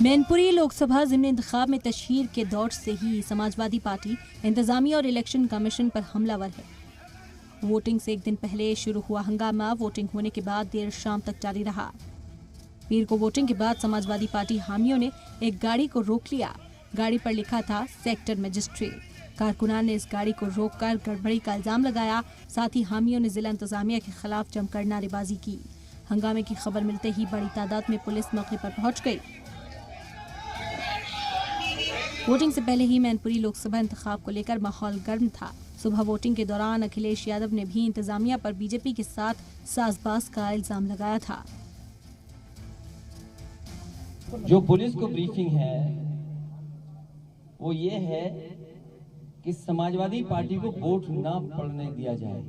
मैनपुरी लोकसभा ज़िमनी इंतखाब में तशहीर के दौर से ही समाजवादी पार्टी इंतजामिया और इलेक्शन कमीशन पर हमलावर है। वोटिंग से एक दिन पहले शुरू हुआ हंगामा वोटिंग होने के बाद देर शाम तक जारी रहा। पीर को वोटिंग के बाद समाजवादी पार्टी हामियों ने एक गाड़ी को रोक लिया। गाड़ी पर लिखा था सेक्टर मजिस्ट्रेट। कारकुनान ने इस गाड़ी को रोककर गड़बड़ी का इल्जाम लगाया। साथ ही हामियों ने जिला इंतजामिया के खिलाफ जमकर नारेबाजी की। हंगामे की खबर मिलते ही बड़ी तादाद में पुलिस मौके पर पहुंच गई। वोटिंग से पहले ही मैनपुरी लोकसभा इंतखाब को लेकर माहौल गर्म था। सुबह वोटिंग के दौरान अखिलेश यादव ने भी इंतजामिया पर बीजेपी के साथ साजबाज का इल्जाम लगाया था। जो पुलिस को ब्रीफिंग है वो ये है कि समाजवादी पार्टी को वोट ना पड़ने दिया जाए।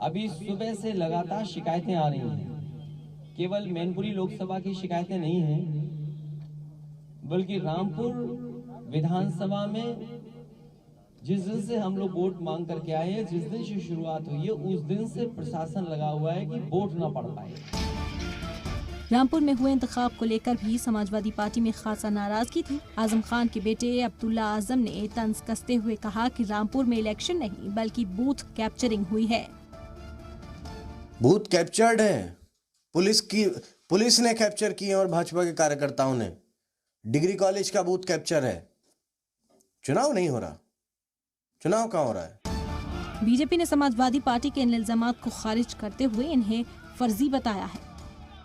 अभी सुबह से लगातार शिकायतें आ रही हैं। केवल मैनपुरी लोकसभा की शिकायतें नहीं हैं, बल्कि रामपुर विधानसभा में जिस दिन से हम लोग वोट मांग करके आए हैं, जिस दिन से शुरुआत हुई है, उस दिन से प्रशासन लगा हुआ है कि वोट ना पड़ पाए। रामपुर में हुए इंतखाब को लेकर भी समाजवादी पार्टी में खासा नाराजगी थी। आजम खान के बेटे अब्दुल्ला आजम ने तंज कसते हुए कहा कि रामपुर में इलेक्शन नहीं बल्कि बूथ कैप्चरिंग हुई है। बूथ कैप्चर्ड है, पुलिस ने कैप्चर किए और भाजपा के कार्यकर्ताओं ने। डिग्री कॉलेज का बूथ कैप्चर है। चुनाव नहीं हो रहा। चुनाव कहाँ हो रहा है? बीजेपी ने समाजवादी पार्टी के इन इल्जामात को खारिज करते हुए इन्हें फर्जी बताया है।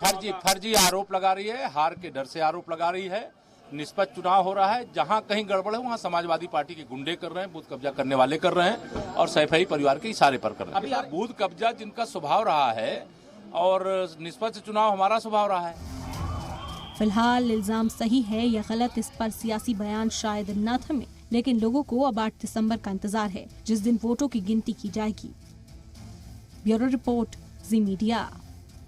फर्जी आरोप लगा रही है, हार के डर से आरोप लगा रही है। निष्पक्ष चुनाव हो रहा है। जहां कहीं गड़बड़ है वहां समाजवादी पार्टी के गुंडे कर रहे हैं, बूथ कब्जा करने वाले कर रहे हैं और सैफई परिवार के इशारे पर कर रहे हैं। बूथ कब्जा जिनका स्वभाव रहा है और निष्पक्ष चुनाव हमारा स्वभाव रहा है। फिलहाल इल्जाम सही है या गलत, इस पर सियासी बयान शायद न थमे, लेकिन लोगों को अब 8 दिसंबर का इंतजार है, जिस दिन वोटों की गिनती की जाएगी। ब्यूरो रिपोर्ट, जी मीडिया।